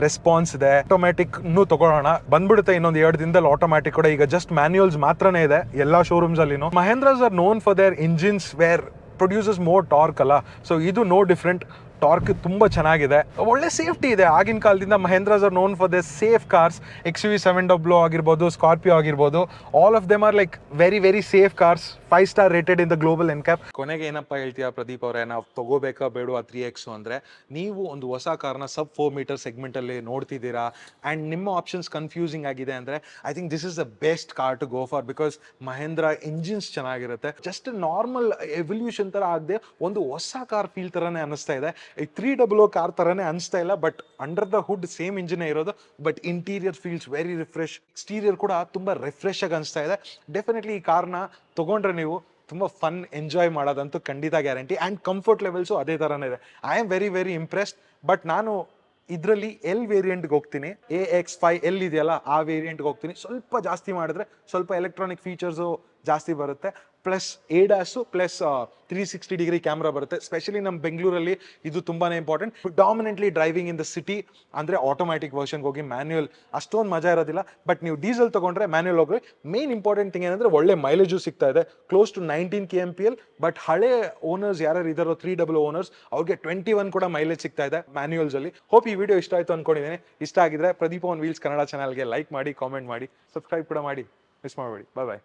Speaker 1: ರೆಸ್ಪಾನ್ಸ್ ಇದೆ. ಆಟೋಮ್ಯಾಟಿಕ್ ತಗೊಳ್ಳೋಣ, ಬಂದ್ಬಿಡುತ್ತೆ ಇನ್ನೊಂದು 2 ದಿನದಲ್ಲಿ ಆಟೋಮ್ಯಾಟಿಕ್ ಕೂಡ. ಈಗ ಜಸ್ಟ್ ಮ್ಯಾನ್ಯುಯಲ್ಸ್ ಮಾತ್ರನೇ ಇದೆ ಎಲ್ಲಾ ಶೋರೂಮ್ಸ್ ಅಲ್ಲಿನೂ. Mahindras are known for their engines where produces more torque ಅಲ್ಲ. ಸೊ ಇದು ನೋ ಡಿಫ್ರೆಂಟ್. ಟಾರ್ಕ್ ತುಂಬ ಚೆನ್ನಾಗಿದೆ, ಒಳ್ಳೆ ಸೇಫ್ಟಿ ಇದೆ. ಆಗಿನ ಕಾಲದಿಂದ Mahindras are known for the safe cars. XUV 700 ಆಗಿರ್ಬೋದು, ಸ್ಕಾರ್ಪಿಯೋ ಆಗಿರ್ಬೋದು, all of them are like very very safe cars. 5 star rated in the global NCAP. ಕೊನೆಗೆ ಏನಪ್ಪ ಹೇಳ್ತೀಯಾ ಪ್ರದೀಪ್ ಅವರೇ, ನಾವು ತಗೋಬೇಕಾ ಬೇಡವಾ 3X ಅಂದರೆ? ನೀವು ಒಂದು ಹೊಸ ಕಾರ್ನ ಸಬ್ 4 ಮೀಟರ್ ಸೆಗ್ಮೆಂಟಲ್ಲಿ ನೋಡ್ತಿದ್ದೀರಾ ಆ್ಯಂಡ್ ನಿಮ್ಮ ಆಪ್ಷನ್ಸ್ ಕನ್ಫ್ಯೂಸಿಂಗ್ ಆಗಿದೆ ಅಂದರೆ I think this is the best car to go for, because Mahindra engines ಚೆನ್ನಾಗಿರುತ್ತೆ. ಜಸ್ಟ್ ನಾರ್ಮಲ್ ಎವಲ್ಯೂಷನ್ ಥರ ಆಗದೆ ಒಂದು ಹೊಸ ಕಾರ್ ಫೀಲ್ ಥರನೇ ಅನ್ನಿಸ್ತಾ ಇದೆ. ಈ 300 ಕಾರ್ ಥರನೇ ಅನಿಸ್ತಾ ಇಲ್ಲ, but under the hood same ಇಂಜಿನೇ ಇರೋದು. But interior feels very refresh, exterior ಕೂಡ ತುಂಬ ರಿಫ್ರೆಶ್ ಆಗಿ ಅನಿಸ್ತಾ ಇದೆ. ಡೆಫಿನೆಟ್ಲಿ ಈ ಕಾರ್ನ ತೊಗೊಂಡ್ರೆ ನೀವು ತುಂಬ ಫನ್ ಎಂಜಾಯ್ ಮಾಡೋದಂತೂ ಖಂಡಿತ ಗ್ಯಾರಂಟಿ. ಆ್ಯಂಡ್ ಕಂಫರ್ಟ್ ಲೆವೆಲ್ಸು ಅದೇ ಥರನೇ ಇದೆ. I am very very impressed. But ನಾನು ಇದರಲ್ಲಿ L ವೇರಿಯಂಟ್ಗೆ ಹೋಗ್ತೀನಿ. AX5L ಇದೆಯಲ್ಲ, ಆ ವೇರಿಯಂಟ್ಗೆ ಹೋಗ್ತೀನಿ. ಸ್ವಲ್ಪ ಜಾಸ್ತಿ ಮಾಡಿದ್ರೆ ಸ್ವಲ್ಪ ಎಲೆಕ್ಟ್ರಾನಿಕ್ ಫೀಚರ್ಸು ಜಾಸ್ತಿ ಬರುತ್ತೆ, plus ADAS plus 360 degree camera ಬರುತ್ತೆ. ಸ್ಪೆಷಲಿ ನಮ್ಮ ಬೆಂಗಳೂರಲ್ಲಿ ಇದು ತುಂಬಾನೇ important. Dominantly driving in the city ಅಂದರೆ ಆಟೋಮ್ಯಾಟಿಕ್ ವರ್ಷನ್ಗೆ ಹೋಗಿ ಮ್ಯಾನ್ಯುಯಲ್ ಅಷ್ಟೊಂದು ಮಜಾ ಇರೋದಿಲ್ಲ. ಬಟ್ ನೀವು ಡೀಸೆಲ್ ತೊಗೊಂಡ್ರೆ ಮ್ಯಾನ್ಯುಯಲ್ ಹೋಗಿ. ಮೇನ್ ಇಂಪಾರ್ಟೆಂಟ್ ಥಿಂಗ್ ಏನಂದರೆ ಒಳ್ಳೆ ಮೈಲೇಜು ಸಿಗ್ತಾ ಇದೆ, ಕ್ಲೋಸ್ ಟು 19 kmpl. ಬಟ್ ಹಳೆ ಓನರ್ಸ್ ಯಾರು ಇದ್ದಾರೋ 300 ಓನರ್ಸ್, ಅವ್ರಿಗೆ 21 ಕೂಡ ಮೈಲೇಜ್ ಸಿಗ್ತಾ ಇದೆ ಮ್ಯಾನ್ಯುಯಲ್ಸಲ್ಲಿ. ಹೋಪ್ ಈ ವಿಡಿಯೋ ಇಷ್ಟ ಆಯಿತು ಅಂದ್ಕೊಂಡಿದ್ದೀನಿ. ಇಷ್ಟ ಆಗಿದ್ರೆ ಪ್ರದೀಪ್ ಆನ್ ವೀಲ್ಸ್ ಕನ್ನಡ ಚಾನಲ್ಗೆ ಲೈಕ್ ಮಾಡಿ, ಕಾಮೆಂಟ್ ಮಾಡಿ, ಸಬ್ಸ್ಕ್ರೈಬ್ ಕೂಡ ಮಾಡಿ. ಮಿಸ್ ಮಾಡಬೇಡಿ. ಬಾಯ್ ಬಾಯ್.